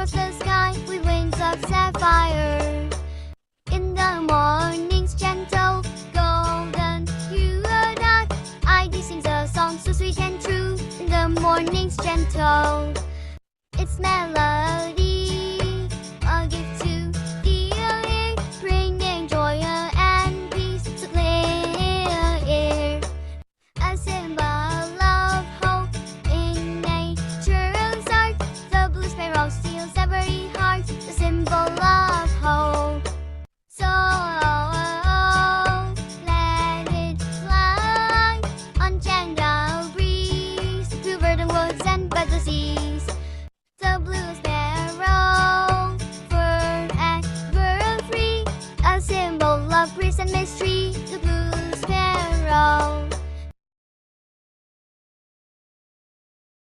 across the sky with wings of sapphire. In the morning's gentle golden hue, I sings a song so sweet and true. In the morning's gentle, its melody, a gift to the ear, bringing joy and peace to clear. A symbol of hope in nature's art, the blue sparrow steals every heart, the symbol of hope. So let it fly on gentle breeze through verdant woods and boundless seas. The blue sparrow, forever free, a symbol of grace and mystery.